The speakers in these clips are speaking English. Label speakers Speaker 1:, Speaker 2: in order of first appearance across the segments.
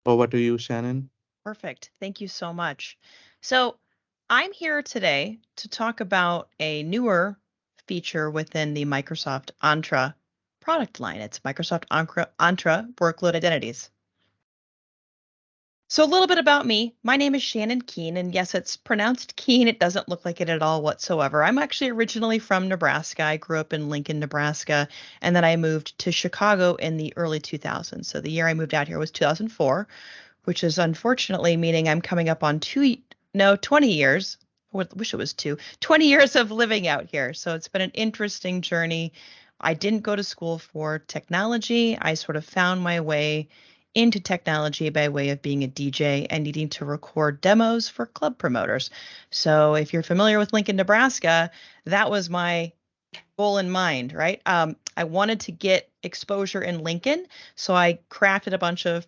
Speaker 1: Over to you, Shannon.
Speaker 2: Perfect. Thank you so much. So, I'm here today to talk about a newer feature within the Microsoft Entra product line. It's Microsoft Entra Workload Identities. So, a little bit about me. My name is Shannon Kuehn, and yes, it's pronounced Keen. It doesn't look like it at all whatsoever. I'm actually originally from Nebraska. I grew up in Lincoln, Nebraska, and then I moved to Chicago in the early 2000s. So, the year I moved out here was 2004, which is unfortunately meaning I'm coming up on 20 years. I wish it was 20 years of living out here. So, it's been an interesting journey. I didn't go to school for technology. I sort of found my way into technology by way of being a DJ and needing to record demos for club promoters. So if you're familiar with Lincoln, Nebraska, that was my goal in mind, right? I wanted to get exposure in Lincoln, so I crafted a bunch of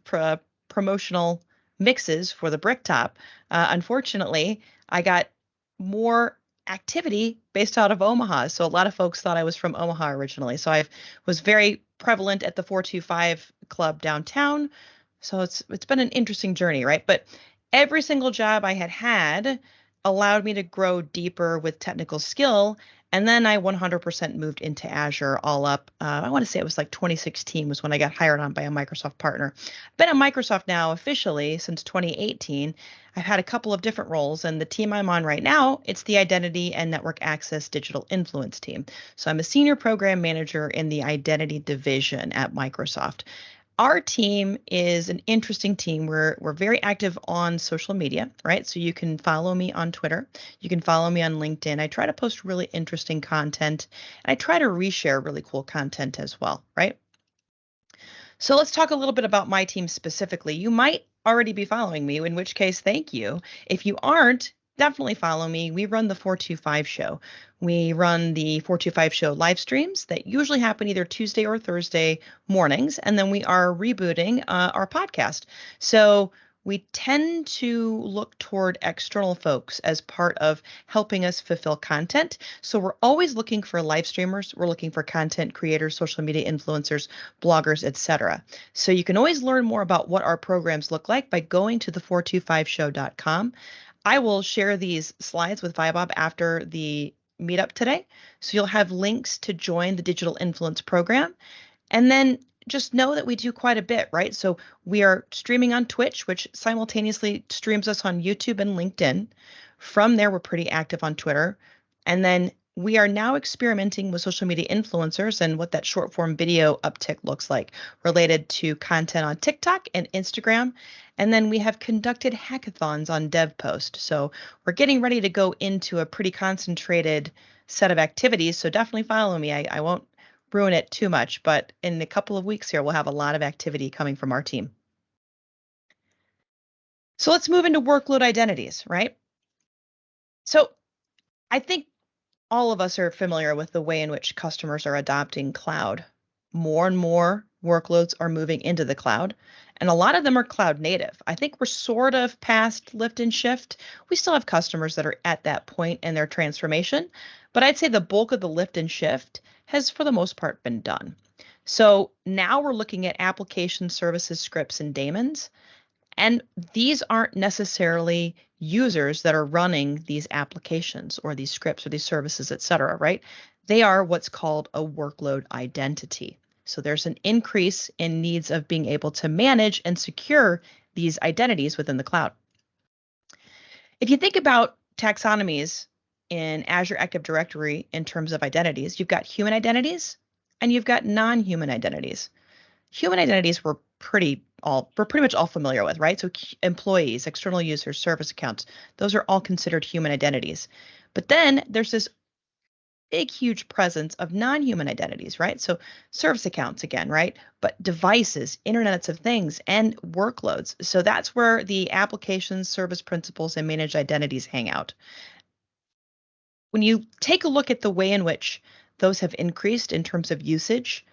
Speaker 2: promotional mixes for the Bricktop. Unfortunately, I got more activity based out of Omaha, so a lot of folks thought I was from Omaha originally. So I was very prevalent at the 425 club downtown. So it's been an interesting journey, right? But every single job I had allowed me to grow deeper with technical skill. And then I 100% moved into Azure all up. I want to say it was like 2016 was when I got hired on by a Microsoft partner. I've been at Microsoft now officially since 2018. I've had a couple of different roles, and the team I'm on right now, it's the Identity and Network Access Digital Influence team. So I'm a senior program manager in the identity division at Microsoft. Our team is an interesting team. We're very active on social media, right? So you can follow me on Twitter. You can follow me on LinkedIn. I try to post really interesting content, and I try to reshare really cool content as well, right? So let's talk a little bit about my team specifically. You might already be following me, in which case, thank you. If you aren't, definitely follow me. We run the 425 show. We run the 425 show live streams that usually happen either Tuesday or Thursday mornings. And then we are rebooting our podcast. So we tend to look toward external folks as part of helping us fulfill content. So we're always looking for live streamers. We're looking for content creators, social media influencers, bloggers, etc. So you can always learn more about what our programs look like by going to the425show.com. I will share these slides with Vibob after the meetup today. So you'll have links to join the digital influence program. And then just know that we do quite a bit, right? So we are streaming on Twitch, which simultaneously streams us on YouTube and LinkedIn. From there, we're pretty active on Twitter. And then we are now experimenting with social media influencers and what that short form video uptick looks like related to content on TikTok and Instagram. And then we have conducted hackathons on DevPost. So we're getting ready to go into a pretty concentrated set of activities. So definitely follow me. I won't ruin it too much, but in a couple of weeks here, we'll have a lot of activity coming from our team. So let's move into workload identities, right? So I think all of us are familiar with the way in which customers are adopting cloud. More and more workloads are moving into the cloud, and a lot of them are cloud native. I think we're sort of past lift and shift. We still have customers that are at that point in their transformation, but I'd say the bulk of the lift and shift has, for the most part, been done. So now we're looking at application services, scripts, and daemons. And these aren't necessarily users that are running these applications or these scripts or these services, et cetera, right? They are what's called a workload identity. So there's an increase in needs of being able to manage and secure these identities within the cloud. If you think about taxonomies in Azure Active Directory in terms of identities, you've got human identities and you've got non-human identities. Human identities we're pretty much all familiar with, right? So employees, external users, service accounts, those are all considered human identities. But then there's this big, huge presence of non-human identities, right? So service accounts again, right? But devices, internets of things, and workloads. So that's where the applications, service principals, and managed identities hang out. When you take a look at the way in which those have increased in terms of usage,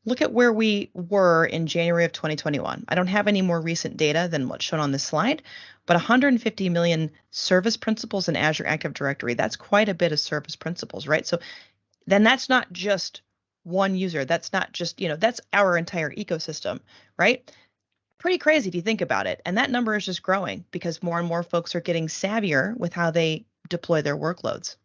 Speaker 2: look at where we were in January of 2021. I don't have any more recent data than what's shown on this slide, but 150 million service principals in Azure Active Directory. That's quite a bit of service principals, right? So then that's not just one user. That's not just, that's our entire ecosystem, right? Pretty crazy if you think about it. And that number is just growing because more and more folks are getting savvier with how they deploy their workloads.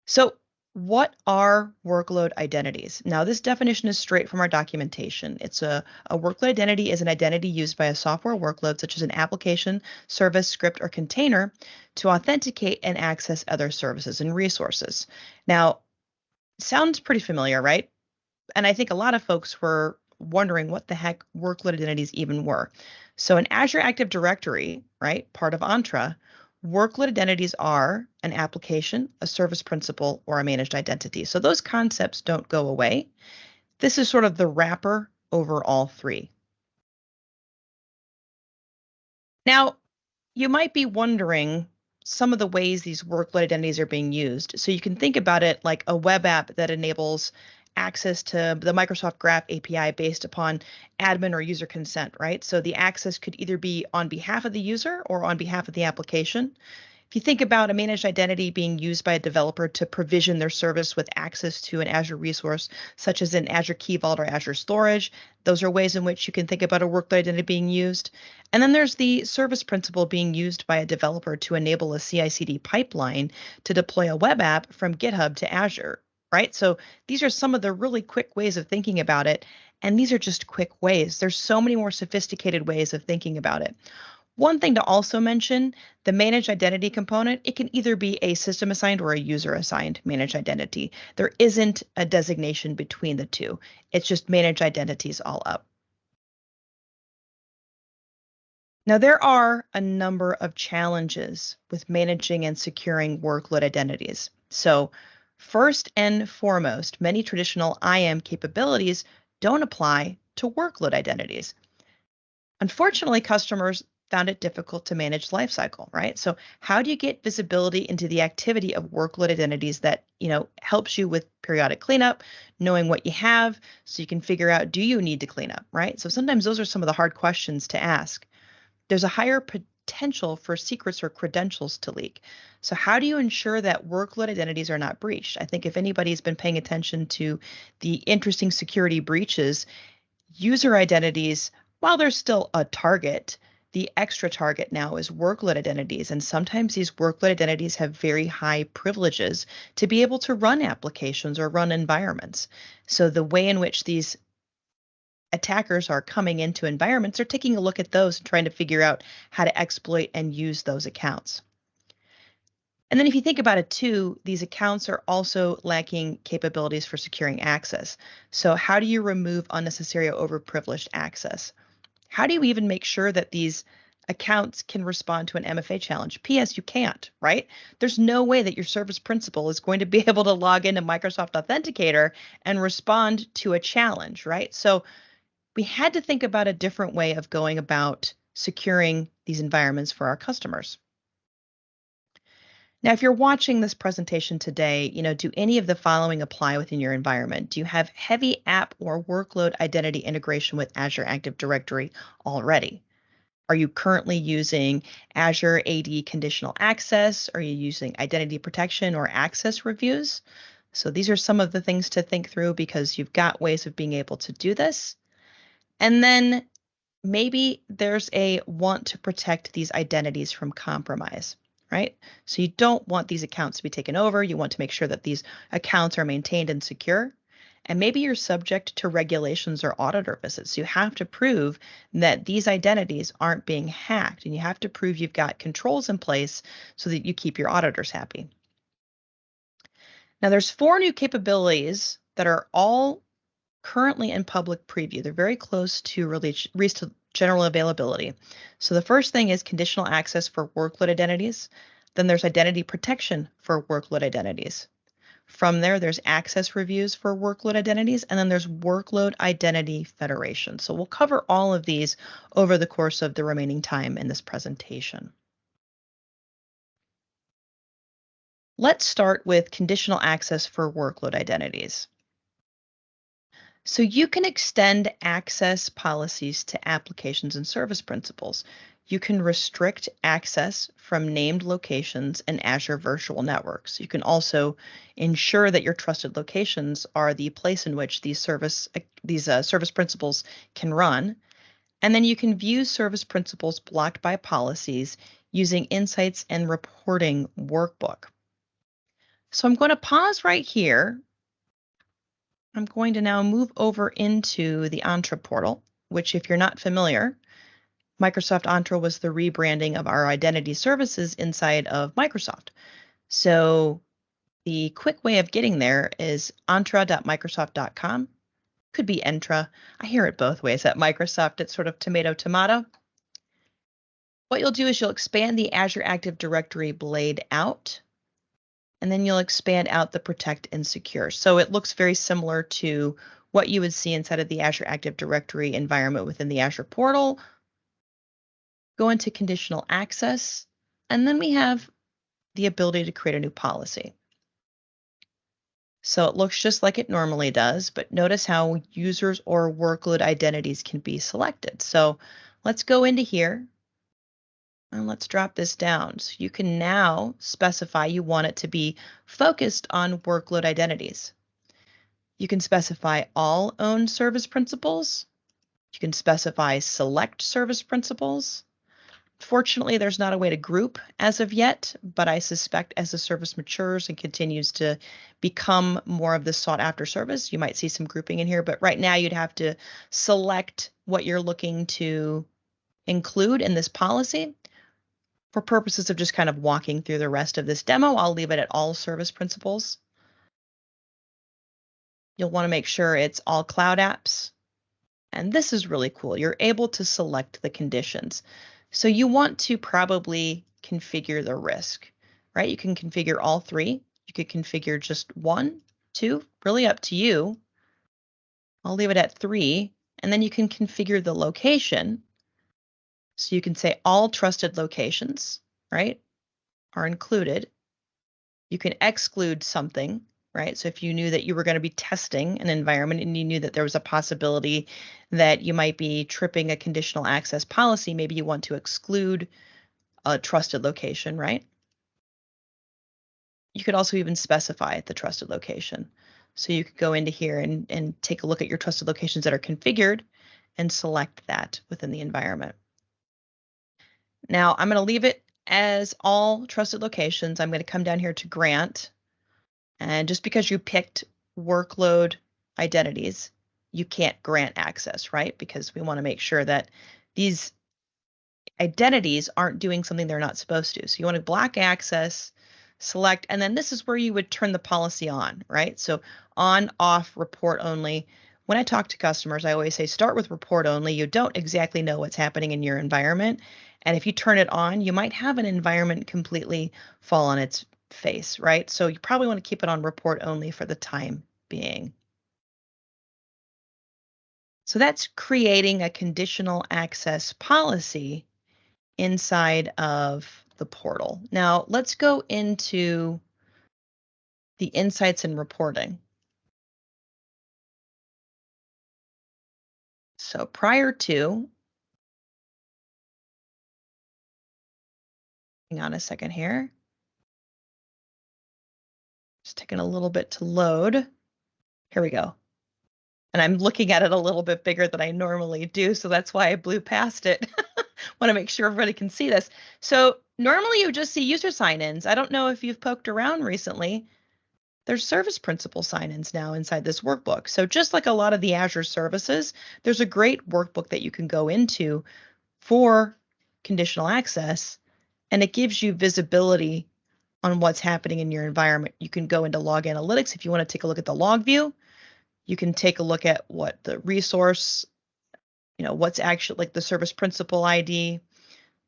Speaker 2: So, what are workload identities? Now, this definition is straight from our documentation. A workload identity is an identity used by a software workload, such as an application, service, script, or container, to authenticate and access other services and resources. Now, sounds pretty familiar, right? And I think a lot of folks were wondering what the heck workload identities even were. So in Azure Active Directory, right, part of Entra, workload identities are an application, a service principal, or a managed identity. So those concepts don't go away. This is sort of the wrapper over all three. Now, you might be wondering some of the ways these workload identities are being used. So you can think about it like a web app that enables access to the Microsoft Graph API based upon admin or user consent, right? So the access could either be on behalf of the user or on behalf of the application. If you think about a managed identity being used by a developer to provision their service with access to an Azure resource, such as an Azure Key Vault or Azure Storage, those are ways in which you can think about a workload identity being used. And then there's the service principal being used by a developer to enable a CI/CD pipeline to deploy a web app from GitHub to Azure, right? So these are some of the really quick ways of thinking about it. And these are just quick ways. There's so many more sophisticated ways of thinking about it. One thing to also mention, the managed identity component, it can either be a system assigned or a user assigned managed identity. There isn't a designation between the two. It's just managed identities all up. Now, there are a number of challenges with managing and securing workload identities. So, first and foremost, many traditional IAM capabilities don't apply to workload identities. Unfortunately, customers found it difficult to manage lifecycle, right? So how do you get visibility into the activity of workload identities that, helps you with periodic cleanup, knowing what you have so you can figure out, do you need to clean up, right? So sometimes those are some of the hard questions to ask. There's a higher potential for secrets or credentials to leak. So how do you ensure that workload identities are not breached? I think if anybody's been paying attention to the interesting security breaches, user identities, while there's still a target, the extra target now is workload identities. And sometimes these workload identities have very high privileges to be able to run applications or run environments. So the way in which these attackers are coming into environments are taking a look at those and trying to figure out how to exploit and use those accounts. And then if you think about it too, these accounts are also lacking capabilities for securing access. So how do you remove unnecessary or overprivileged access? How do you even make sure that these accounts can respond to an MFA challenge? PS, you can't, right? There's no way that your service principal is going to be able to log into Microsoft Authenticator and respond to a challenge, right? So we had to think about a different way of going about securing these environments for our customers. Now, if you're watching this presentation today, do any of the following apply within your environment? Do you have heavy app or workload identity integration with Azure Active Directory already? Are you currently using Azure AD conditional access? Are you using identity protection or access reviews? So these are some of the things to think through because you've got ways of being able to do this. And then maybe there's a want to protect these identities from compromise, right? So you don't want these accounts to be taken over. You want to make sure that these accounts are maintained and secure. And maybe you're subject to regulations or auditor visits. So you have to prove that these identities aren't being hacked, and you have to prove you've got controls in place so that you keep your auditors happy. Now, there's 4 new capabilities that are all currently in public preview. They're very close to release to general availability. So the first thing is conditional access for workload identities. Then there's identity protection for workload identities. From there, there's access reviews for workload identities, and then there's workload identity federation. So we'll cover all of these over the course of the remaining time in this presentation. Let's start with conditional access for workload identities. So you can extend access policies to applications and service principals. You can restrict access from named locations in Azure Virtual Networks. You can also ensure that your trusted locations are the place in which these service principals can run. And then you can view service principals blocked by policies using Insights and Reporting Workbook. So I'm going to pause right here. I'm going to now move over into the Entra portal, which if you're not familiar, Microsoft Entra was the rebranding of our identity services inside of Microsoft. So the quick way of getting there is entra.microsoft.com. Could be Entra. I hear it both ways. At Microsoft, it's sort of tomato, tomato. What you'll do is you'll expand the Azure Active Directory blade out, and then you'll expand out the Protect and Secure. So it looks very similar to what you would see inside of the Azure Active Directory environment within the Azure portal. Go into Conditional Access, and then we have the ability to create a new policy. So it looks just like it normally does, but notice how users or workload identities can be selected. So let's go into here and let's drop this down. So you can now specify you want it to be focused on workload identities. You can specify all owned service principals. You can specify select service principals. Fortunately, there's not a way to group as of yet, but I suspect as the service matures and continues to become more of the sought after service, you might see some grouping in here. But right now you'd have to select what you're looking to include in this policy. For purposes of just kind of walking through the rest of this demo, I'll leave it at all service principals. You'll want to make sure it's all cloud apps. And this is really cool. You're able to select the conditions. So you want to probably configure the risk, right? You can configure all three. You could configure just 1, 2, really up to you. I'll leave it at 3. And then you can configure the location. So you can say all trusted locations, right, are included. You can exclude something, right? So if you knew that you were going to be testing an environment and you knew that there was a possibility that you might be tripping a conditional access policy, maybe you want to exclude a trusted location, right? You could also even specify the trusted location. So you could go into here and take a look at your trusted locations that are configured and select that within the environment. Now I'm going to leave it as all trusted locations. I'm going to come down here to grant. And just because you picked workload identities, you can't grant access, right? Because we want to make sure that these identities aren't doing something they're not supposed to. So you want to block access, select, and then this is where you would turn the policy on, right? So on, off, report only. When I talk to customers, I always say start with report only. You don't exactly know what's happening in your environment. And if you turn it on, you might have an environment completely fall on its face, right? So you probably want to keep it on report only for the time being. So that's creating a conditional access policy inside of the portal. Now let's go into the insights and reporting. So prior to, hang on a second here. Just taking a little bit to load. Here we go. And I'm looking at it a little bit bigger than I normally do, so that's why I blew past it. Want to make sure everybody can see this. So normally you just see user sign-ins. I don't know if you've poked around recently. There's service principal sign-ins now inside this workbook. So just like a lot of the Azure services, there's a great workbook that you can go into for conditional access, and it gives you visibility on what's happening in your environment. You can go into log analytics if you want to take a look at the log view. You can take a look at what the resource, what's actually like the service principal ID,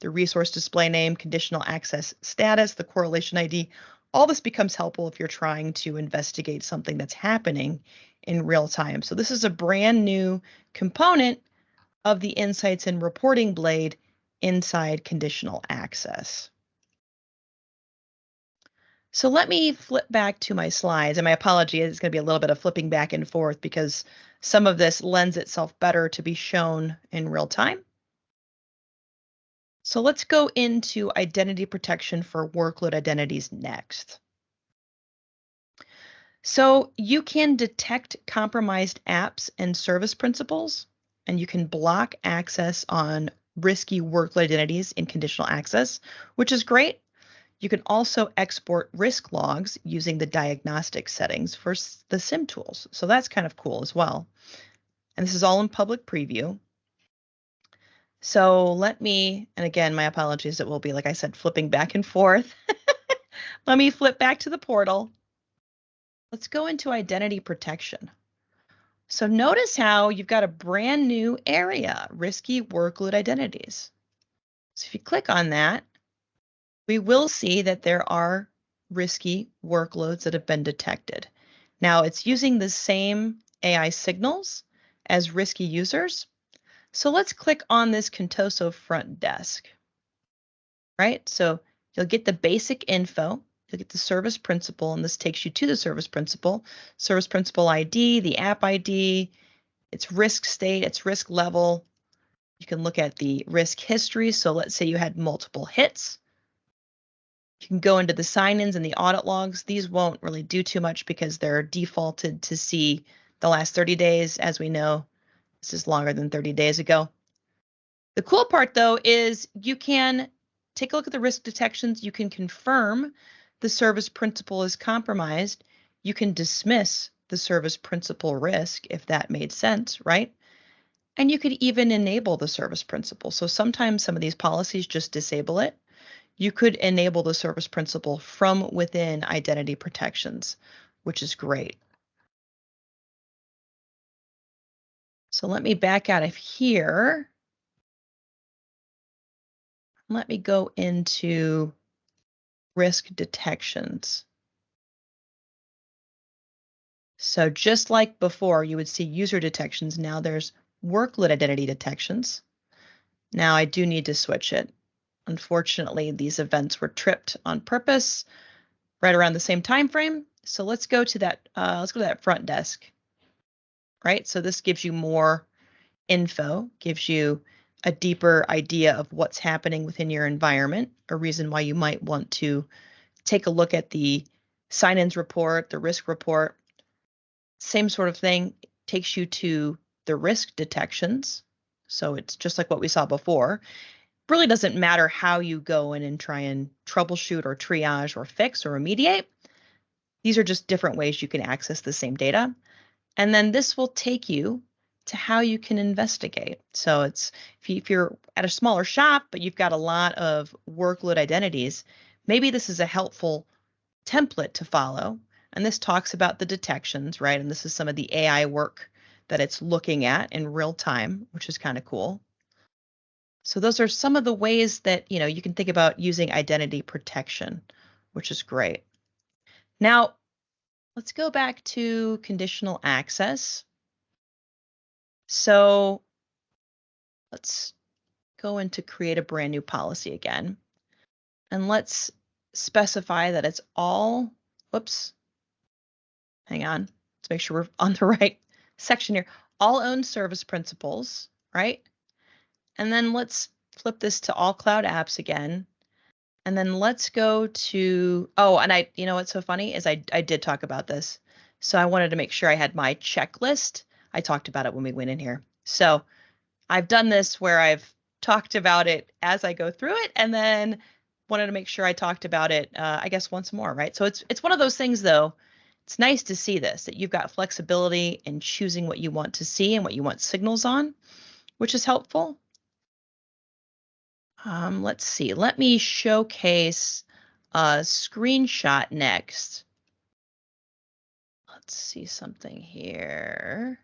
Speaker 2: the resource display name, conditional access status, the correlation ID. All this becomes helpful if you're trying to investigate something that's happening in real time. So this is a brand new component of the Insights and Reporting blade inside conditional access. So let me flip back to my slides, and my apology is going to be a little bit of flipping back and forth because some of this lends itself better to be shown in real time. So let's go into identity protection for workload identities next. So you can detect compromised apps and service principals and you can block access on risky workload identities in conditional access, which is great. You can also export risk logs using the diagnostic settings for the SIM tools. So that's kind of cool as well. And this is all in public preview. So let me, and again, my apologies, it will be, like I said, flipping back and forth. Let me flip back to the portal. Let's go into identity protection. So notice how you've got a brand new area, risky workload identities. So if you click on that, we will see that there are risky workloads that have been detected. Now it's using the same AI signals as risky users. So let's click on this Contoso front desk, right? So you'll get the basic info, you'll get the service principal, and this takes you to the service principal ID, the app ID, its risk state, its risk level. You can look at the risk history. So let's say you had multiple hits. You can go into the sign-ins and the audit logs. These won't really do too much because they're defaulted to see the last 30 days. As we know, this is longer than 30 days ago. The cool part, though, is you can take a look at the risk detections. You can confirm the service principal is compromised. You can dismiss the service principal risk if that made sense, right? And you could even enable the service principal. So sometimes some of these policies just disable it. You could enable the service principal from within identity protections, which is great. So let me back out of here. Let me go into risk detections. So just like before, you would see user detections. Now there's workload identity detections. Now I do need to switch it. Unfortunately, these events were tripped on purpose right around the same time frame. So let's go to that. Let's go to that front desk. Right. So this gives you more info, gives you a deeper idea of what's happening within your environment, a reason why you might want to take a look at the sign-ins report, the risk report. Same sort of thing, takes you to the risk detections. So it's just like what we saw before. Really doesn't matter how you go in and try and troubleshoot or triage or fix or remediate. These are just different ways you can access the same data. And then this will take you to how you can investigate. So it's if you're at a smaller shop, but you've got a lot of workload identities, maybe this is a helpful template to follow. And this talks about the detections, right? And this is some of the AI work that it's looking at in real time, which is kind of cool. So those are some of the ways that, you can think about using identity protection, which is great. Now, let's go back to conditional access. So let's go into create a brand new policy again. And let's specify that it's all, whoops, hang on. Let's make sure we're on the right section here. All owned service principals, right? And then let's flip this to all cloud apps again. And then let's go to, and you know what's so funny is I did talk about this. So I wanted to make sure I had my checklist. I talked about it when we went in here. So I've done this where I've talked about it as I go through it, and then wanted to make sure I talked about it, I guess, once more, right? So it's one of those things, though. It's nice to see this, that you've got flexibility in choosing what you want to see and what you want signals on, which is helpful. Let's see. Let me showcase a screenshot next. Let's see something here.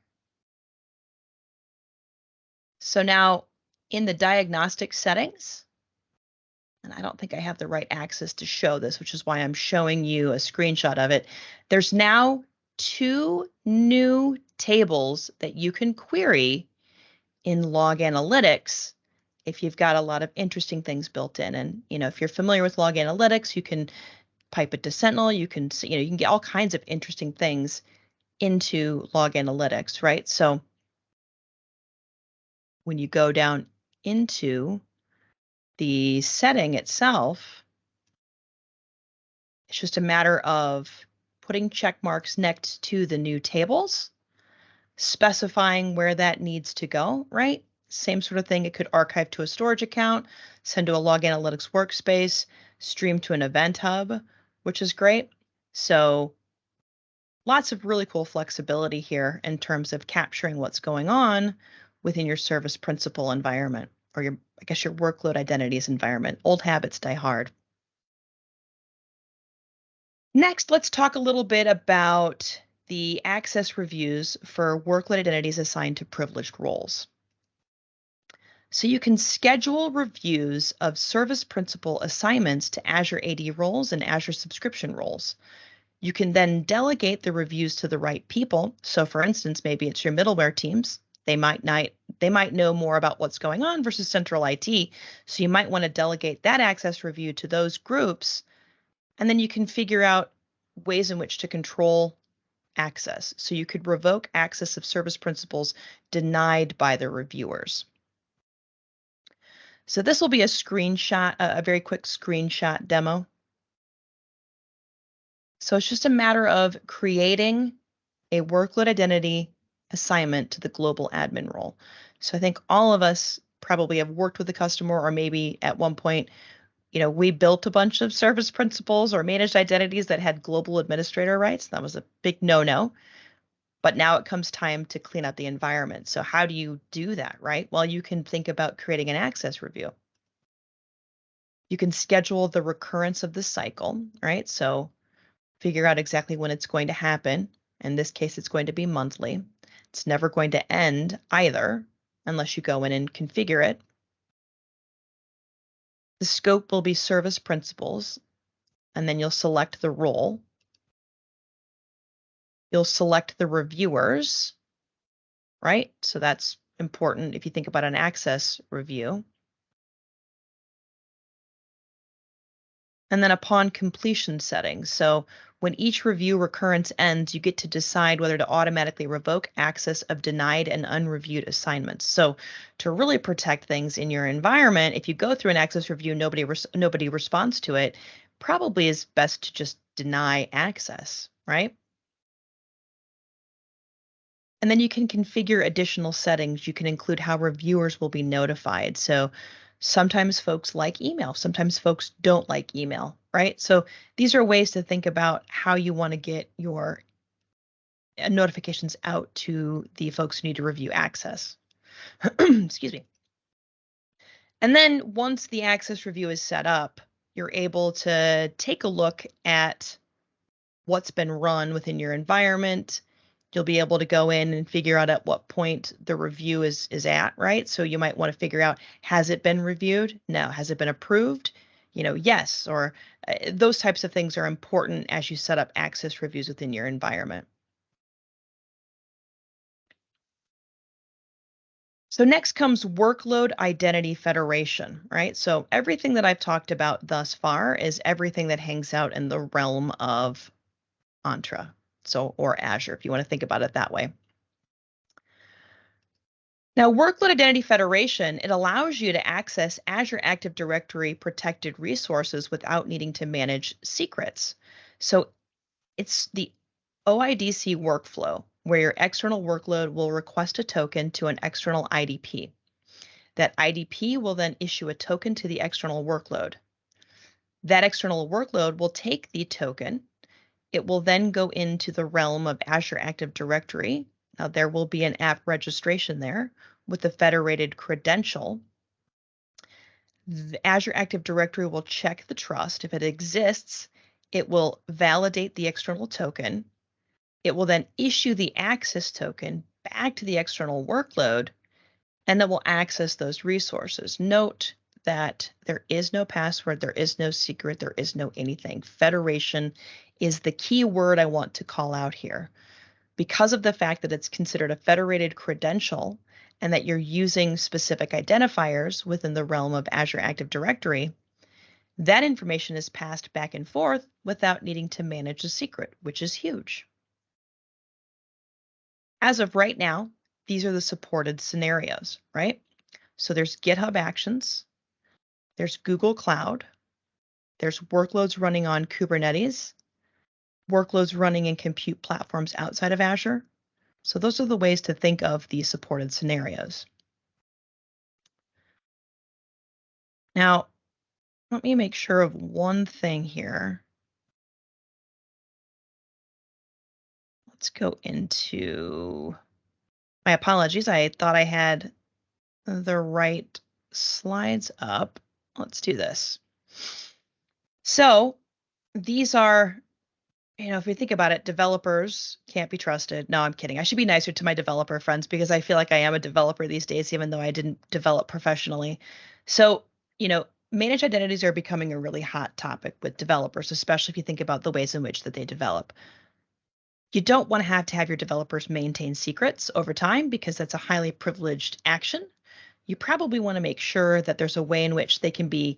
Speaker 2: So now in the diagnostic settings, and I don't think I have the right access to show this, which is why I'm showing you a screenshot of it. There's now 2 new tables that you can query in Log Analytics if you've got a lot of interesting things built in. And, if you're familiar with Log Analytics, you can pipe it to Sentinel. You can see, you can get all kinds of interesting things into Log Analytics, right? So when you go down into the setting itself, it's just a matter of putting check marks next to the new tables. specifying where that needs to go, right? Same sort of thing. It could archive to a storage account, send to a log analytics workspace, stream to an event hub, which is great. So lots of really cool flexibility here in terms of capturing what's going on within your service principal environment, or your, I guess, your workload identities environment. Old habits die hard. Next, let's talk a little bit about the access reviews for workload identities assigned to privileged roles. So you can schedule reviews of service principal assignments to Azure AD roles and Azure subscription roles. You can then delegate the reviews to the right people. So for instance, maybe it's your middleware teams. They might know more about what's going on versus central IT. So you might want to delegate that access review to those groups. And then you can figure out ways in which to control access. So you could revoke access of service principals denied by the reviewers. So this will be a screenshot, a very quick screenshot demo. So it's just a matter of creating a workload identity assignment to the global admin role. So I think all of us probably have worked with a customer, or maybe at one point, we built a bunch of service principals or managed identities that had global administrator rights. That was a big no-no. But now it comes time to clean up the environment. So how do you do that, right? Well, you can think about creating an access review. You can schedule the recurrence of the cycle, right? So figure out exactly when it's going to happen. In this case, it's going to be monthly. It's never going to end either, unless you go in and configure it. The scope will be service principals, and then you'll select the role. You'll select the reviewers, right? So that's important if you think about an access review. And then upon completion settings. So when each review recurrence ends, you get to decide whether to automatically revoke access of denied and unreviewed assignments. So to really protect things in your environment, if you go through an access review, nobody responds to it, probably is best to just deny access, right? And then you can configure additional settings. You can include how reviewers will be notified. So sometimes folks like email, sometimes folks don't like email, right? So these are ways to think about how you want to get your notifications out to the folks who need to review access. Excuse me. And then once the access review is set up, you're able to take a look at what's been run within your environment. You'll be able to go in and figure out at what point the review is at, right? So you might want to figure out, has it been reviewed? No. Has it been approved? Yes. Or those types of things are important as you set up access reviews within your environment. So next comes workload identity federation, right? So everything that I've talked about thus far is everything that hangs out in the realm of Entra. So, or Azure, if you want to think about it that way. Now, Workload Identity Federation, it allows you to access Azure Active Directory protected resources without needing to manage secrets. So it's the OIDC workflow where your external workload will request a token to an external IDP. That IDP will then issue a token to the external workload. That external workload will take the token. It will then go into the realm of Azure Active Directory. Now, there will be an app registration there with the federated credential. The Azure Active Directory will check the trust. If it exists, it will validate the external token. It will then issue the access token back to the external workload, and it will access those resources. Note that there is no password, there is no secret, there is no anything. Federation is the key word I want to call out here. Because of the fact that it's considered a federated credential and that you're using specific identifiers within the realm of Azure Active Directory, that information is passed back and forth without needing to manage a secret, which is huge. As of right now, these are the supported scenarios, right? So there's GitHub Actions, there's Google Cloud, there's workloads running on Kubernetes, workloads running in compute platforms outside of Azure, So those are the ways to think of these supported scenarios. Now, let me make sure of one thing here. Let's go into, my apologies, I thought I had the right slides up. Let's do this. So these are, if you think about it, developers can't be trusted. No, I'm kidding. I should be nicer to my developer friends because I feel like I am a developer these days, even though I didn't develop professionally. So, managed identities are becoming a really hot topic with developers, especially if you think about the ways in which that they develop. You don't want to have your developers maintain secrets over time because that's a highly privileged action. You probably want to make sure that there's a way in which they can be,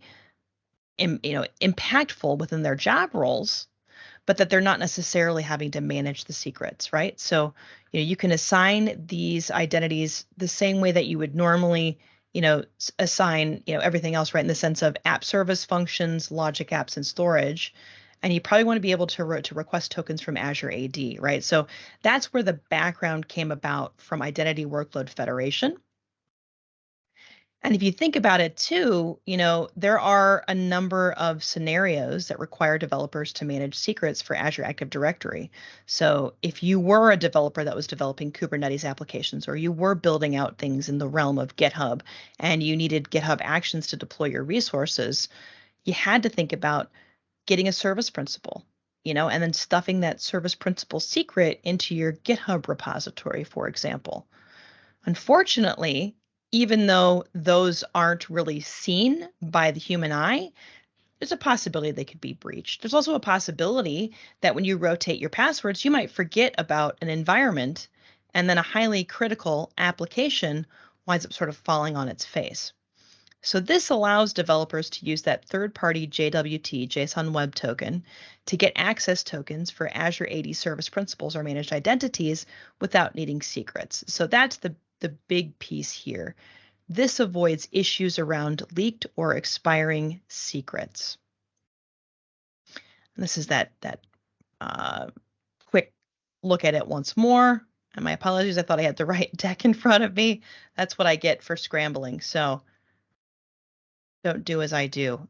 Speaker 2: impactful within their job roles, but that they're not necessarily having to manage the secrets, right? So, you can assign these identities the same way that you would normally, assign, everything else, right? In the sense of app service functions, logic apps, and storage. And you probably want to be able to request tokens from Azure AD, right? So that's where the background came about from Identity Workload Federation. And if you think about it too, there are a number of scenarios that require developers to manage secrets for Azure Active Directory. So if you were a developer that was developing Kubernetes applications, or you were building out things in the realm of GitHub and you needed GitHub Actions to deploy your resources, you had to think about getting a service principal, and then stuffing that service principal secret into your GitHub repository, for example. Unfortunately, even though those aren't really seen by the human eye, there's a possibility they could be breached. There's also a possibility that when you rotate your passwords, you might forget about an environment, and then a highly critical application winds up sort of falling on its face. So this allows developers to use that third-party JWT, JSON Web Token, to get access tokens for Azure AD service principals or managed identities without needing secrets. So that's the big piece here. This avoids issues around leaked or expiring secrets. And this is that quick look at it once more. And my apologies, I thought I had the right deck in front of me. That's what I get for scrambling. So don't do as I do.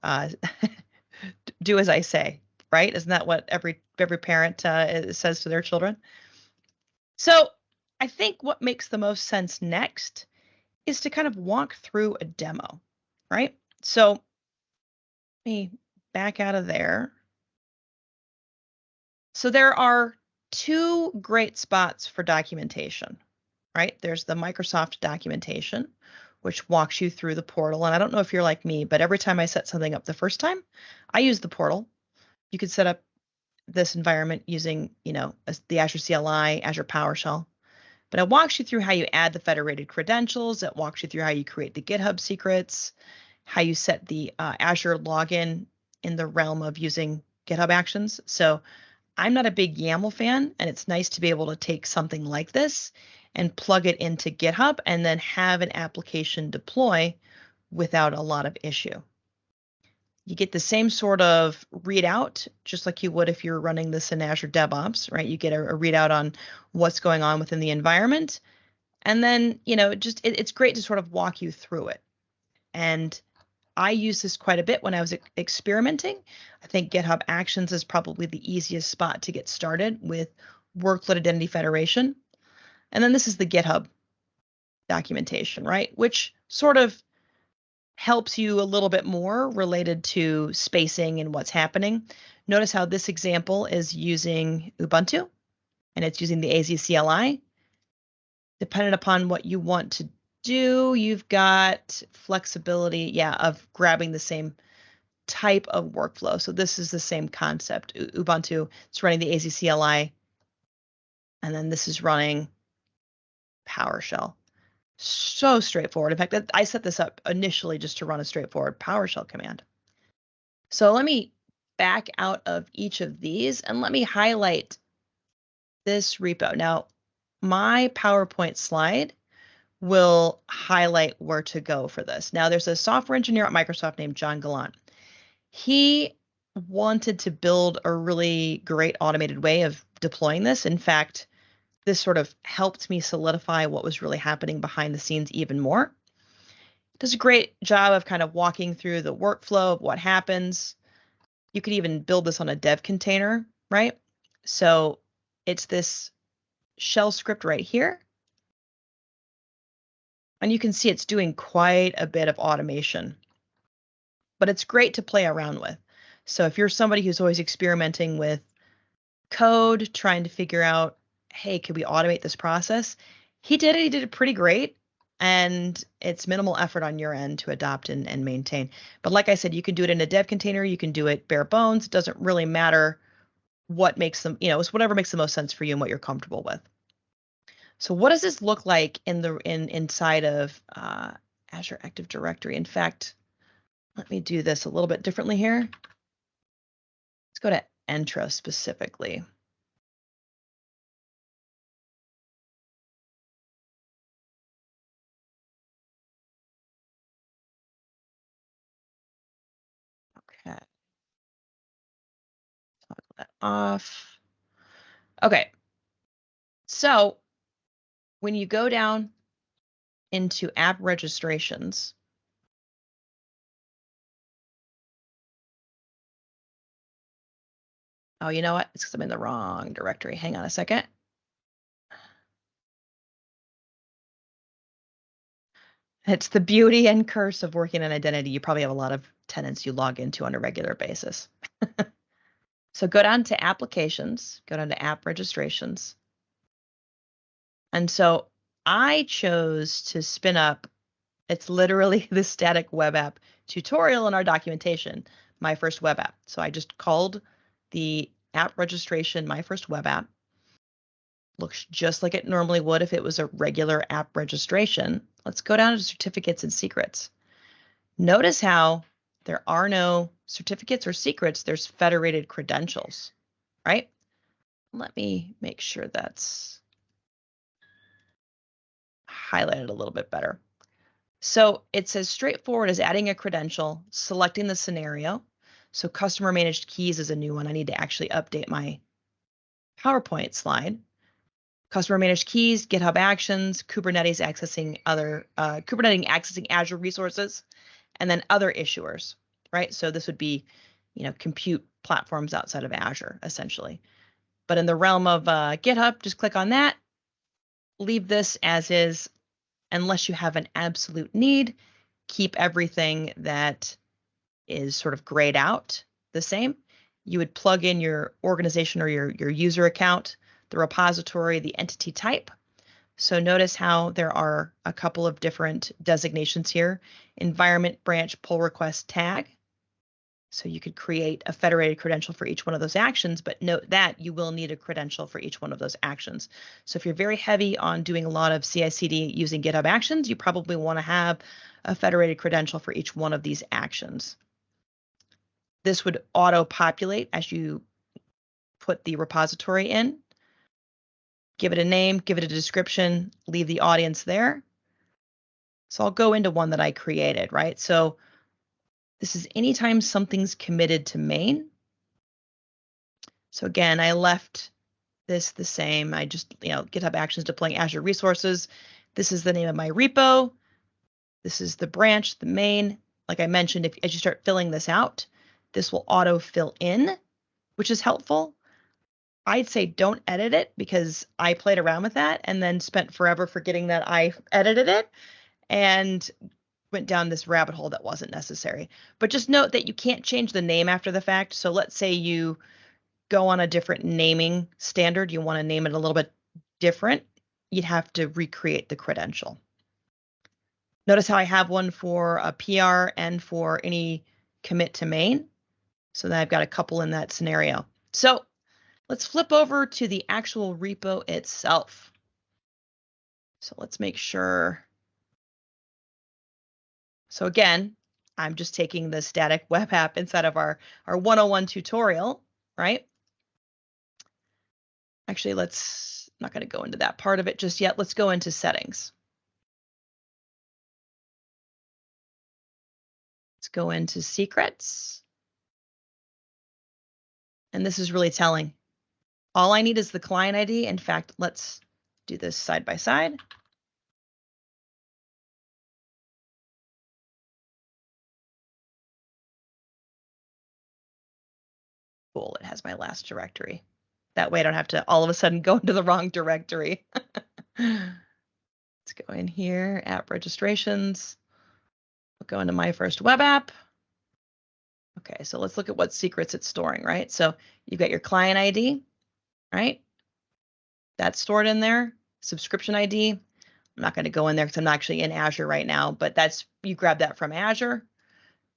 Speaker 2: Do as I say, right? Isn't that what every parent says to their children? So I think what makes the most sense next is to kind of walk through a demo, right? So let me back out of there. So there are two great spots for documentation, right? There's the Microsoft documentation, which walks you through the portal. And I don't know if you're like me, but every time I set something up the first time, I use the portal. You could set up this environment using, the Azure CLI, Azure PowerShell. But it walks you through how you add the federated credentials. It walks you through how you create the GitHub secrets, how you set the Azure login in the realm of using GitHub Actions. So I'm not a big YAML fan, and it's nice to be able to take something like this and plug it into GitHub and then have an application deploy without a lot of issue. You get the same sort of readout, just like you would if you're running this in Azure DevOps, right? You get a readout on what's going on within the environment. And then, it's great to sort of walk you through it. And I use this quite a bit when I was experimenting. I think GitHub Actions is probably the easiest spot to get started with Workload Identity Federation. And then this is the GitHub documentation, right? Which sort of helps you a little bit more related to spacing and what's happening. Notice how this example is using Ubuntu, and it's using the AZ CLI. Depending upon what you want to do, you've got flexibility, of grabbing the same type of workflow. So this is the same concept. Ubuntu, it's running the AZ CLI, and then this is running PowerShell. So straightforward. In fact, I set this up initially just to run a straightforward PowerShell command. So let me back out of each of these and let me highlight this repo. Now, my PowerPoint slide will highlight where to go for this. Now, there's a software engineer at Microsoft named John Gallant. He wanted to build a really great automated way of deploying this. In fact, this sort of helped me solidify what was really happening behind the scenes even more. It does a great job of kind of walking through the workflow of what happens. You could even build this on a dev container, right? So it's this shell script right here. And you can see it's doing quite a bit of automation, but it's great to play around with. So if you're somebody who's always experimenting with code, trying to figure out, hey, could we automate this process? He did it. He did it pretty great. And it's minimal effort on your end to adopt and maintain. But like I said, you can do it in a dev container. You can do it bare bones. It doesn't really matter what makes them, it's whatever makes the most sense for you and what you're comfortable with. So what does this look like inside of Azure Active Directory? In fact, let me do this a little bit differently here. Let's go to Entra specifically. Okay. Toggle that off. Okay. So when you go down into app registrations, oh, you know what? It's because I'm in the wrong directory. Hang on a second. It's the beauty and curse of working in identity. You probably have a lot of tenants you log into on a regular basis. So go down to applications, go down to app registrations. And so I chose to spin up, it's literally the static web app tutorial in our documentation, my first web app. So I just called the app registration my first web app. Looks just like it normally would if it was a regular app registration. Let's go down to certificates and secrets. Notice how there are no certificates or secrets. There's federated credentials, right? Let me make sure that's highlighted a little bit better. So it's as straightforward as adding a credential, selecting the scenario. So customer managed keys is a new one. I need to actually update my PowerPoint slide. Customer managed keys, GitHub Actions, Kubernetes accessing Azure resources, and then other issuers, right? So this would be, compute platforms outside of Azure, essentially. But in the realm of GitHub, just click on that. Leave this as is, unless you have an absolute need. Keep everything that is sort of grayed out the same. You would plug in your organization or your user account, the repository, the entity type. So notice how there are a couple of different designations here. Environment, branch, pull request, tag. So you could create a federated credential for each one of those actions, but note that you will need a credential for each one of those actions. So if you're very heavy on doing a lot of CI/CD using GitHub Actions, you probably want to have a federated credential for each one of these actions. This would auto-populate as you put the repository in. Give it a name, give it a description, leave the audience there. So I'll go into one that I created, right? So this is anytime something's committed to main. So again, I left this the same. I just, GitHub Actions deploying Azure resources. This is the name of my repo. This is the branch, the main. Like I mentioned, as you start filling this out, this will auto fill in, which is helpful. I'd say don't edit it because I played around with that and then spent forever forgetting that I edited it and went down this rabbit hole that wasn't necessary. But just note that you can't change the name after the fact. So let's say you go on a different naming standard, you want to name it a little bit different, you'd have to recreate the credential. Notice how I have one for a PR and for any commit to main. So then I've got a couple in that scenario. So let's flip over to the actual repo itself. So let's make sure. So again, I'm just taking the static web app inside of our 101 tutorial, right? Actually, I'm not going to go into that part of it just yet. Let's go into settings. Let's go into secrets. And this is really telling. All I need is the client ID. In fact, let's do this side by side. Cool, it has my last directory. That way I don't have to all of a sudden go into the wrong directory. Let's go in here, app registrations. We'll go into my first web app. Okay, so let's look at what secrets it's storing, right? So you've got your client ID, right? That's stored in there. Subscription ID. I'm not going to go in there because I'm not actually in Azure right now, but that's, you grab that from Azure.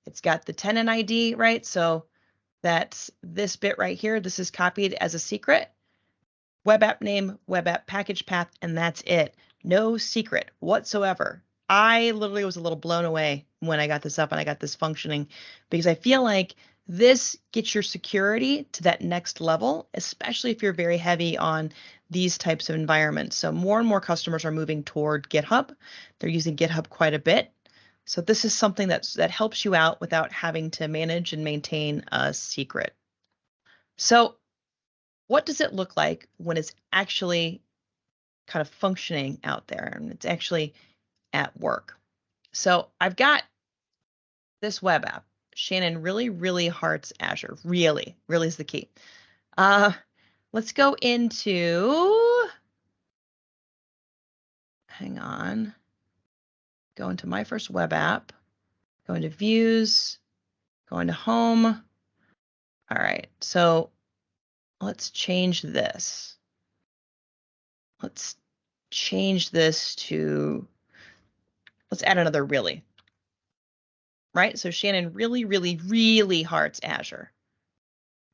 Speaker 2: It's got the tenant ID, right? So that's this bit right here. This is copied as a secret. Web app name, web app package path, and that's it. No secret whatsoever. I literally was a little blown away when I got this up and I got this functioning, because I feel like this gets your security to that next level, especially if you're very heavy on these types of environments. So more and more customers are moving toward GitHub. They're using GitHub quite a bit. So this is something that helps you out without having to manage and maintain a secret. So what does it look like when it's actually kind of functioning out there and it's actually at work? So I've got this web app. Shannon really, really hearts Azure. Really, really is the key. Let's go into, hang on, go into my first web app, go into views, go into home. All right, so let's change this. Let's change this to, let's add another really. Right? So Shannon really, really, really hearts Azure.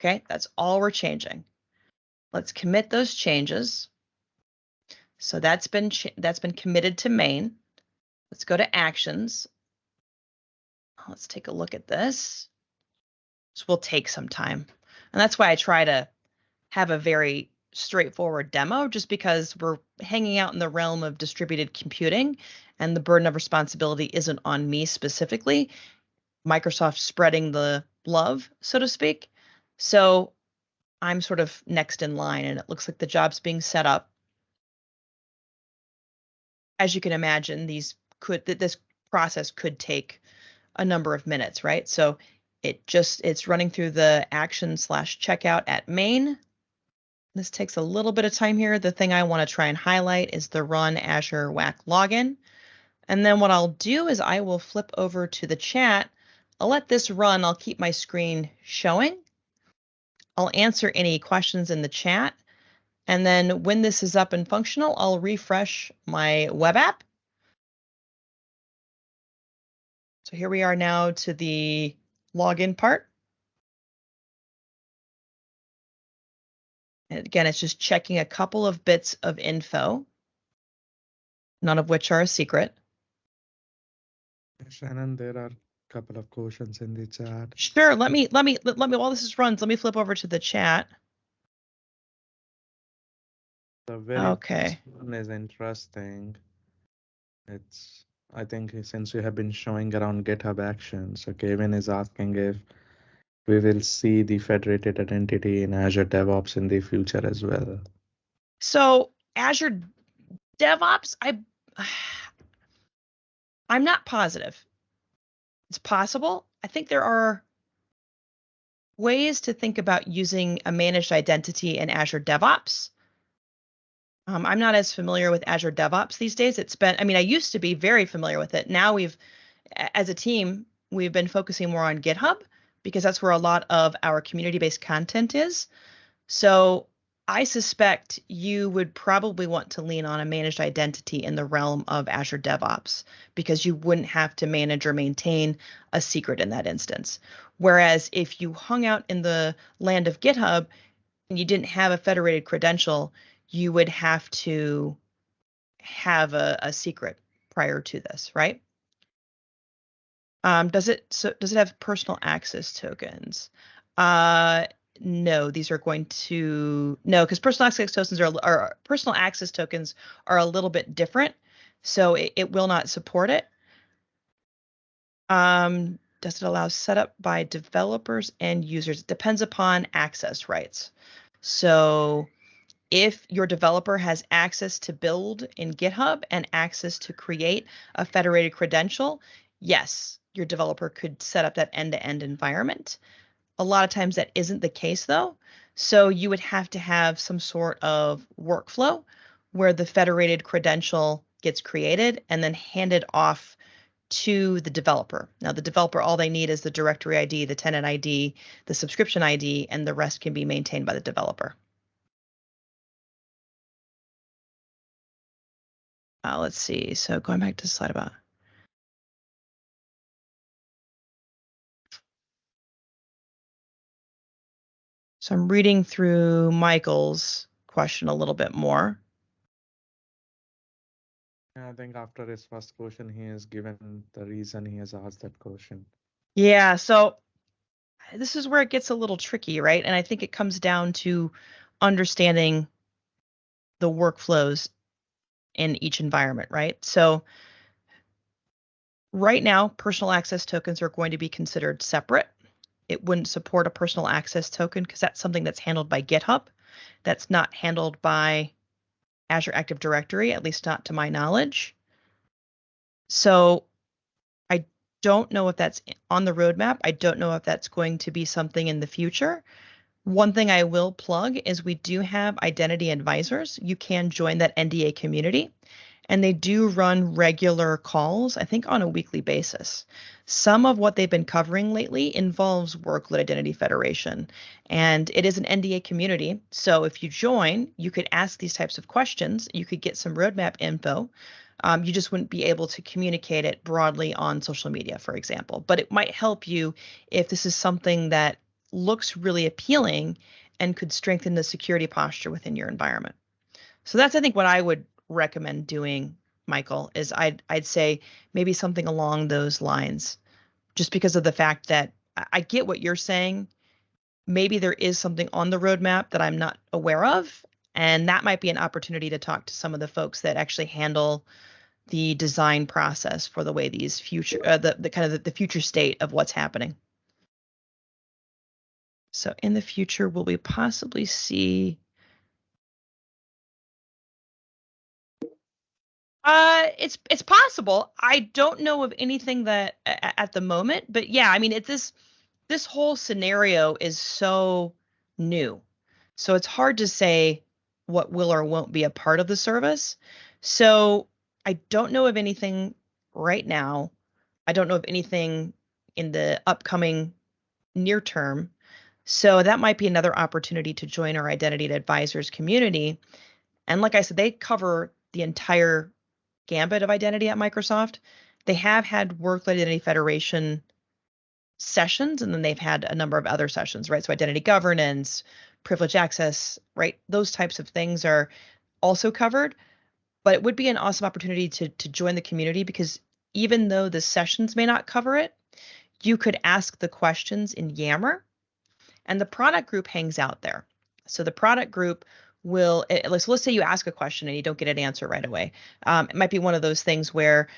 Speaker 2: Okay, that's all we're changing. Let's commit those changes. So that's been committed to main. Let's go to actions. Let's take a look at this. This will take some time. And that's why I try to have a very straightforward demo, just because we're hanging out in the realm of distributed computing and the burden of responsibility isn't on me specifically. Microsoft spreading the love, so to speak. So I'm sort of next in line, and it looks like the job's being set up. As you can imagine, this process could take a number of minutes, right? So it's running through the action/checkout at main. This takes a little bit of time here. The thing I want to try and highlight is the run Azure WAC login. And then what I'll do is I will flip over to the chat. I'll let this run. I'll keep my screen showing. I'll answer any questions in the chat. And then when this is up and functional, I'll refresh my web app. So here we are now to the login part. And again, it's just checking a couple of bits of info, none of which are a secret.
Speaker 1: Shannon, there are a couple of questions in the chat.
Speaker 2: Sure, let me while this runs, let me flip over to the chat.
Speaker 1: The very first one is interesting. I think since you have been showing around GitHub Actions, so Kevin is asking if we will see the federated identity in Azure DevOps in the future as well.
Speaker 2: So Azure DevOps, I'm not positive. It's possible. I think there are ways to think about using a managed identity in Azure DevOps. I'm not as familiar with Azure DevOps these days. I used to be very familiar with it. Now as a team, we've been focusing more on GitHub because that's where a lot of our community-based content is. So I suspect you would probably want to lean on a managed identity in the realm of Azure DevOps, because you wouldn't have to manage or maintain a secret in that instance. Whereas if you hung out in the land of GitHub and you didn't have a federated credential, you would have to have a secret prior to this, right? Does it have personal access tokens? No, these are going to because personal access tokens are a little bit different, so it will not support it. Does it allow setup by developers and users? It depends upon access rights. So if your developer has access to build in GitHub and access to create a federated credential, yes, your developer could set up that end-to-end environment. A lot of times that isn't the case though. So you would have to have some sort of workflow where the federated credential gets created and then handed off to the developer. Now, the developer, all they need is the directory ID, the tenant ID, the subscription ID, and the rest can be maintained by the developer. Let's see. So going back to the slide about. So I'm reading through Michael's question a little bit more.
Speaker 1: I think after his first question, he has given the reason he has asked that question.
Speaker 2: Yeah, so this is where it gets a little tricky, right? And I think it comes down to understanding the workflows in each environment, right? So right now, personal access tokens are going to be considered separate. It wouldn't support a personal access token because that's something that's handled by GitHub. That's not handled by Azure Active Directory, at least not to my knowledge. So I don't know if that's on the roadmap. I don't know if that's going to be something in the future. One thing I will plug is we do have identity advisors. You can join that NDA community, and they do run regular calls, I think on a weekly basis. Some of what they've been covering lately involves Workload Identity Federation, and it is an NDA community. So if you join, you could ask these types of questions. You could get some roadmap info. You just wouldn't be able to communicate it broadly on social media, for example. But it might help you if this is something that looks really appealing and could strengthen the security posture within your environment. So that's, I think, what I would recommend doing, Michael, is I'd say maybe something along those lines, just because of the fact that I get what you're saying. Maybe there is something on the roadmap that I'm not aware of, and that might be an opportunity to talk to some of the folks that actually handle the design process for the way these future, the kind of the future state of what's happening. So in the future, will we possibly see? It's possible. I don't know of anything that at the moment, but yeah, I mean, this whole scenario is so new, so it's hard to say what will or won't be a part of the service. So I don't know of anything right now. I don't know of anything in the upcoming near term. So that might be another opportunity to join our identity advisors community. And like I said, they cover the entire gambit of identity at Microsoft. They have had Workload Identity Federation sessions, and then they've had a number of other sessions, right? So identity governance, privilege access, right? Those types of things are also covered. But it would be an awesome opportunity to join the community, because even though the sessions may not cover it, you could ask the questions in Yammer, and the product group hangs out there. So the product group will, let's say you ask a question and you don't get an answer right away. It might be one of those things where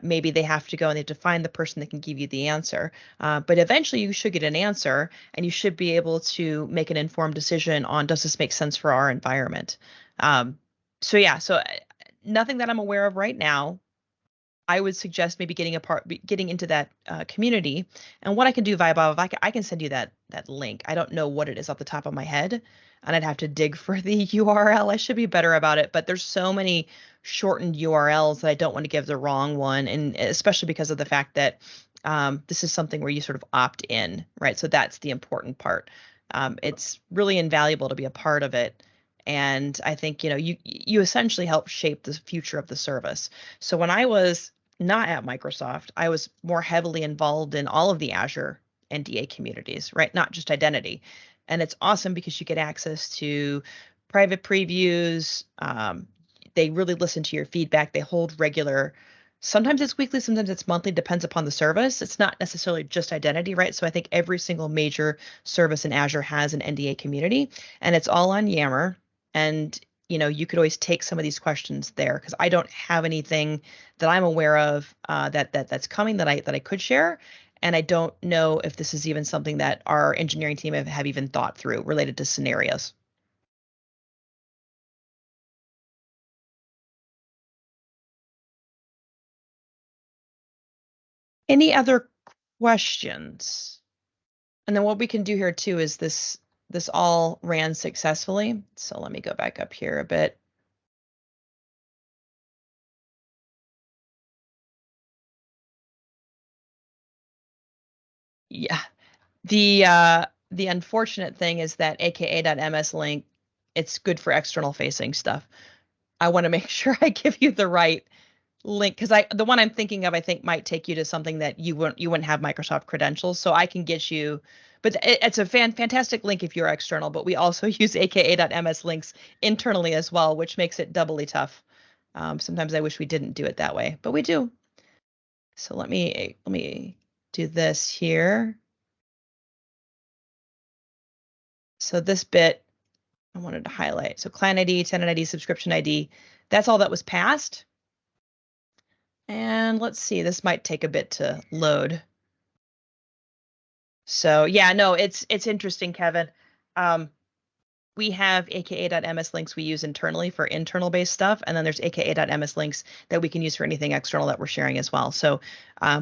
Speaker 2: maybe they have to go and they have to find the person that can give you the answer. But eventually you should get an answer, and you should be able to make an informed decision on, does this make sense for our environment? So yeah, so nothing that I'm aware of right now. I would suggest maybe getting into that community. And what I can do, Vaibhav, I can send you that link. I don't know what it is off the top of my head, and I'd have to dig for the URL. I should be better about it, but there's so many shortened URLs that I don't want to give the wrong one, and especially because of the fact that this is something where you sort of opt in, right? So that's the important part. It's really invaluable to be a part of it. And I think, you essentially help shape the future of the service. So when I was not at Microsoft, I was more heavily involved in all of the Azure NDA communities, right? Not just identity. And it's awesome because you get access to private previews. They really listen to your feedback. They hold regular, sometimes it's weekly, sometimes it's monthly, depends upon the service. It's not necessarily just identity, right? So I think every single major service in Azure has an NDA community, and it's all on Yammer. And you could always take some of these questions there, because I don't have anything that I'm aware of that's coming that I could share, and I don't know if this is even something that our engineering team have even thought through related to scenarios. Any other questions? And then what we can do here too is this all ran successfully. So let me go back up here a bit. Yeah. The unfortunate thing is that aka.ms link, it's good for external facing stuff. I want to make sure I give you the right link because the one I'm thinking of I think might take you to something that you wouldn't have Microsoft credentials, so I can get you. But it's a fantastic link if you're external. But we also use aka.ms links internally as well, which makes it doubly tough. Sometimes I wish we didn't do it that way, but we do. So let me do this here. So this bit I wanted to highlight. So client ID, tenant ID, subscription ID, that's all that was passed. And let's see, this might take a bit to load. So yeah, no, it's interesting, Kevin. We have aka.ms links we use internally for internal based stuff, and then there's aka.ms links that we can use for anything external that we're sharing as well. So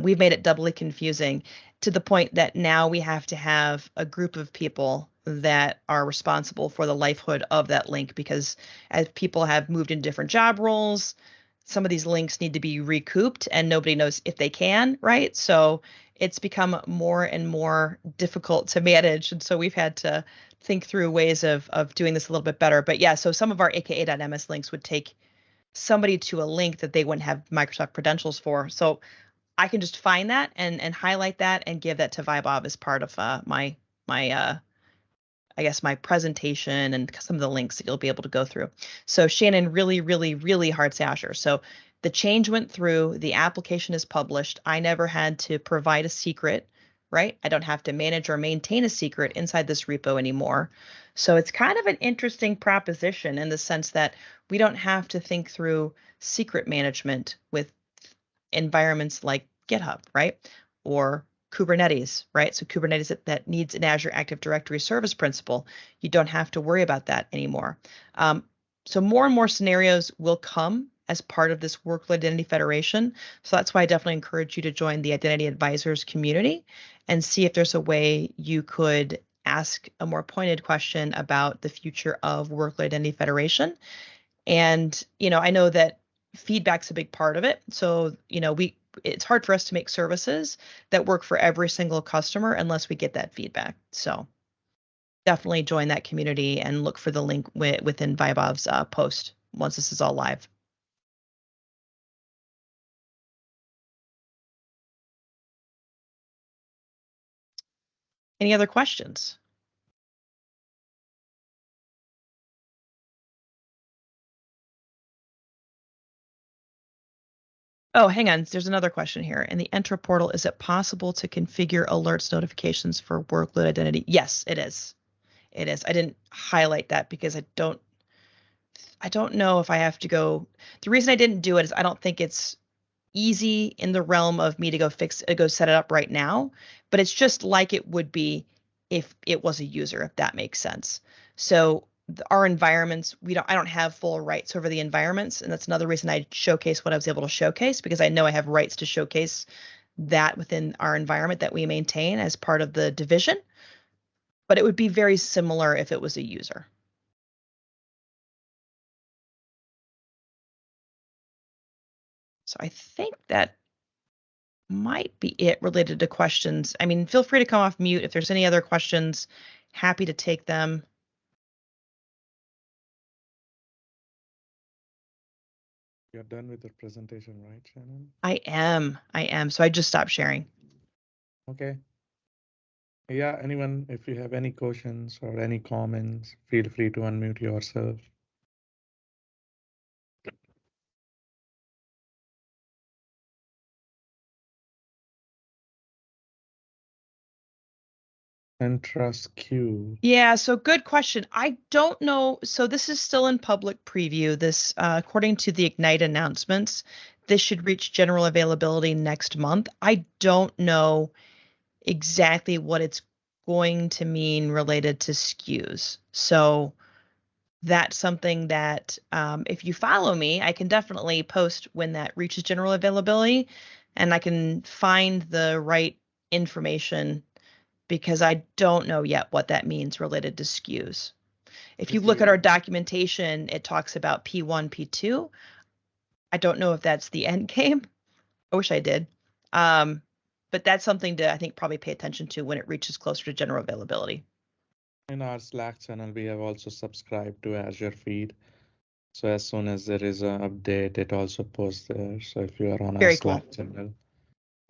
Speaker 2: we've made it doubly confusing to the point that now we have to have a group of people that are responsible for the livelihood of that link, because as people have moved in different job roles, some of these links need to be recouped and nobody knows if they can, right? So it's become more and more difficult to manage. And so we've had to think through ways of doing this a little bit better. But yeah, so some of our aka.ms links would take somebody to a link that they wouldn't have Microsoft credentials for. So I can just find that and highlight that and give that to Vibob as part of my I guess my presentation and some of the links that you'll be able to go through. So Shannon really hearts Azure. So the change went through, the application is published. I never had to provide a secret, right? I don't have to manage or maintain a secret inside this repo anymore. So it's kind of an interesting proposition in the sense that we don't have to think through secret management with environments like GitHub, right? Or Kubernetes, right? So Kubernetes that needs an Azure Active Directory service principal, you don't have to worry about that anymore. So more and more scenarios will come as part of this Workload Identity Federation. So that's why I definitely encourage you to join the Identity Advisors community and see if there's a way you could ask a more pointed question about the future of Workload Identity Federation. And, I know that feedback's a big part of it. So, it's hard for us to make services that work for every single customer unless we get that feedback. So definitely join that community and look for the link within Vibov's post once this is all live. Any other questions? Oh, hang on. There's another question here. In the Entra portal, is it possible to configure alerts notifications for workload identity? Yes, it is. It is. I didn't highlight that because I don't know if I have to go. The reason I didn't do it is I don't think it's easy in the realm of me to go set it up right now, but it's just like it would be if it was a user, if that makes sense. So our environments, I don't have full rights over the environments, and that's another reason I showcase what I was able to showcase, because I know I have rights to showcase that within our environment that we maintain as part of the division. But it would be very similar if it was a user. So I think that might be it related to questions. I mean, feel free to come off mute if there's any other questions. Happy to take them.
Speaker 1: You're done with the presentation, right, Shannon?
Speaker 2: I am. So I just stopped sharing.
Speaker 1: Okay. Yeah, anyone, if you have any questions or any comments, feel free to unmute yourself. Entra's queue.
Speaker 2: Yeah, so good question. I don't know. So this is still in public preview. This, according to the Ignite announcements, this should reach general availability next month. I don't know exactly what it's going to mean related to SKUs. So that's something that if you follow me, I can definitely post when that reaches general availability. and I can find the right information because I don't know yet what that means related to SKUs. If you
Speaker 1: If
Speaker 2: look at our
Speaker 1: you,
Speaker 2: documentation, it talks about P1, P2. I don't know if that's the end game. I wish I did. Um, but that's something to, I think, probably pay attention to when it reaches closer to general availability.
Speaker 1: in our Slack channel, we have also subscribed to Azure Feed. So as soon as there is an update, it also posts there. So if you are on our
Speaker 2: Very cool.
Speaker 1: Slack channel,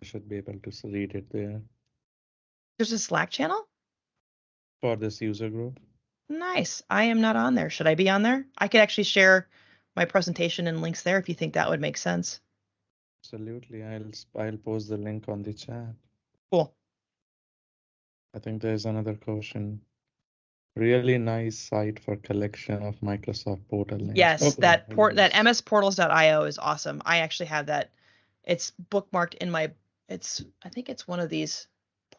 Speaker 1: you should be able to read it there
Speaker 2: There's a Slack channel?
Speaker 1: for this user group.
Speaker 2: Nice. I am not on there. Should I be on there? I could actually share my presentation and links there if you think that would make sense.
Speaker 1: Absolutely. I'll post the link on the chat.
Speaker 2: Cool.
Speaker 1: I think there's another question. Really nice site for collection of Microsoft portal names.
Speaker 2: Yes,
Speaker 1: Okay,
Speaker 2: that
Speaker 1: yes.
Speaker 2: msportals.io is awesome. I actually have that. It's bookmarked in my I think it's one of these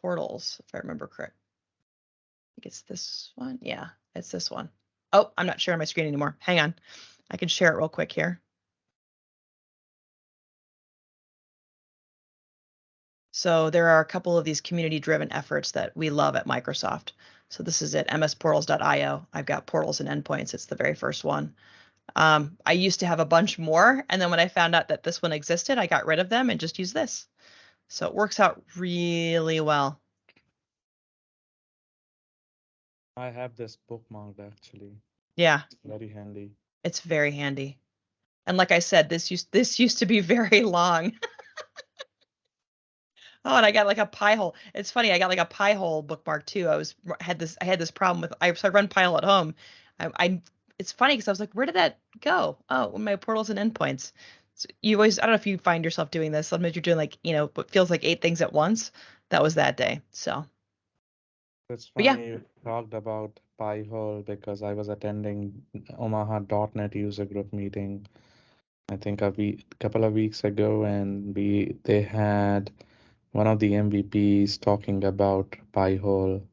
Speaker 2: portals, if I remember correct. I think it's this one. Yeah, it's this one. Oh, I'm not sharing my screen anymore. Hang on. I can share it real quick here. So there are a couple of these community-driven efforts that we love at Microsoft. So this is it, msportals.io. I've got portals and endpoints. It's the very first one. I used to have a bunch more, and then when I found out that this one existed, I got rid of them and just used this. So it works out really well.
Speaker 1: I have this bookmarked actually.
Speaker 2: Yeah,
Speaker 1: Very handy.
Speaker 2: it's very handy. And like I said, this used to be very long. Oh, and I got like a Pi-hole. It's funny, I got like a Pi-hole bookmark too. I had this problem with so I run Pi-hole at home. I it's funny because I was like, where did that go? Oh, my portals and endpoints. So you always, I don't know if you find yourself doing this. Sometimes you're doing like, what feels like 8 things at once. That was that day. So,
Speaker 1: It's
Speaker 2: but yeah.
Speaker 1: funny you talked about Pi-hole because I was attending Omaha .NET user group meeting, I think couple of weeks ago, and they had one of the MVPs talking about Pi-hole.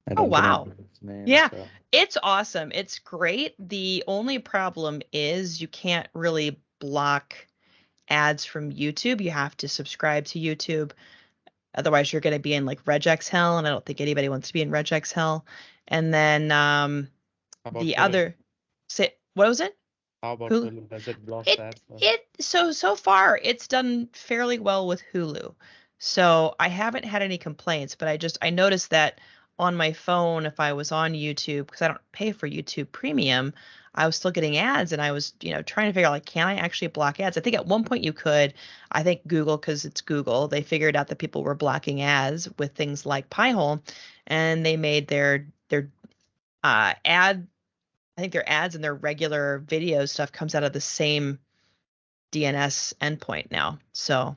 Speaker 1: I
Speaker 2: Oh,
Speaker 1: don't
Speaker 2: wow.
Speaker 1: remember his name,
Speaker 2: Yeah,
Speaker 1: so
Speaker 2: it's awesome. It's great. The only problem is you can't really block ads from YouTube. You have to subscribe to YouTube. Otherwise, you're going to be in like regex hell, and I don't think anybody wants to be in regex hell. And then
Speaker 1: how about
Speaker 2: the
Speaker 1: Hulu?
Speaker 2: other, what was it?
Speaker 1: How about
Speaker 2: Hulu?
Speaker 1: Hulu? Does it block
Speaker 2: It
Speaker 1: that?
Speaker 2: so far it's done fairly well with Hulu. So I haven't had any complaints, but I noticed that on my phone, if I was on YouTube, because I don't pay for YouTube Premium, I was still getting ads, and I was, trying to figure out like, can I actually block ads? I think at one point you could. I think Google, because it's Google, they figured out that people were blocking ads with things like Pi-hole, and they made their ad. I think their ads and their regular video stuff comes out of the same DNS endpoint now. So,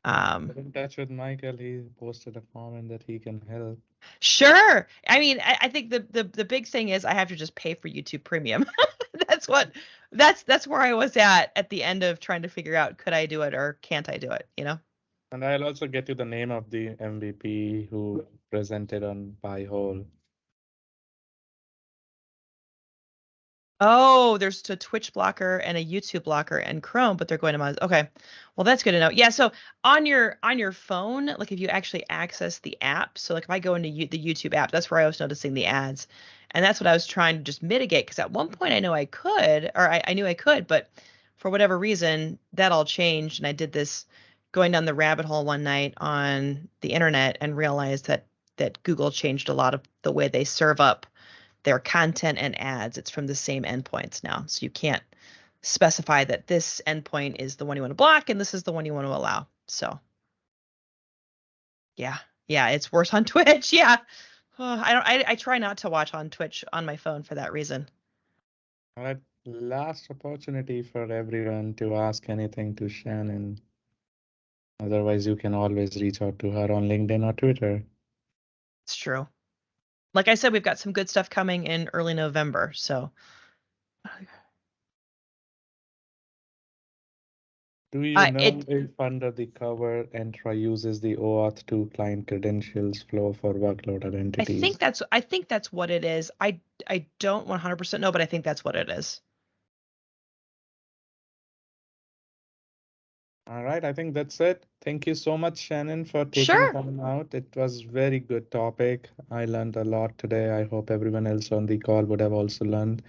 Speaker 1: Get
Speaker 2: um,
Speaker 1: in touch with Michael. He posted a comment that he can help.
Speaker 2: sure. I mean, I think the big thing is I have to just pay for YouTube Premium. That's what that's where I was at the end of trying to figure out could I do it or can't I do it,
Speaker 1: And I'll also get you the name of the MVP who presented on Pi-hole.
Speaker 2: Oh, there's a Twitch blocker and a YouTube blocker and Chrome, but they're going to Moz. Okay. Well, that's good to know. Yeah, so on your phone, like if you actually access the app, so like if I go into the YouTube app, that's where I was noticing the ads. And that's what I was trying to just mitigate because at one point I know I could, or I knew I could, but for whatever reason, that all changed. And I did this going down the rabbit hole one night on the internet and realized that Google changed a lot of the way they serve up their content and ads. It's from the same endpoints now. So you can't specify that this endpoint is the one you want to block and this is the one you want to allow. So yeah. Yeah, it's worse on Twitch. Yeah. I try not to watch on Twitch on my phone for that reason.
Speaker 1: All right, last opportunity for everyone to ask anything to Shannon. Otherwise, you can always reach out to her on LinkedIn or Twitter.
Speaker 2: It's true. Like I said, we've got some good stuff coming in early November. So
Speaker 1: Do you know
Speaker 2: it
Speaker 1: if under the cover Entra uses the OAuth 2 client credentials flow for workload identities?
Speaker 2: I think that's what it is. I don't 100% know, but I think that's what it is.
Speaker 1: All right, I think that's it. Thank you so much, Shannon, for taking
Speaker 2: Sure.
Speaker 1: time out. It was very good topic. I learned a lot today. I hope everyone else on the call would have also learned.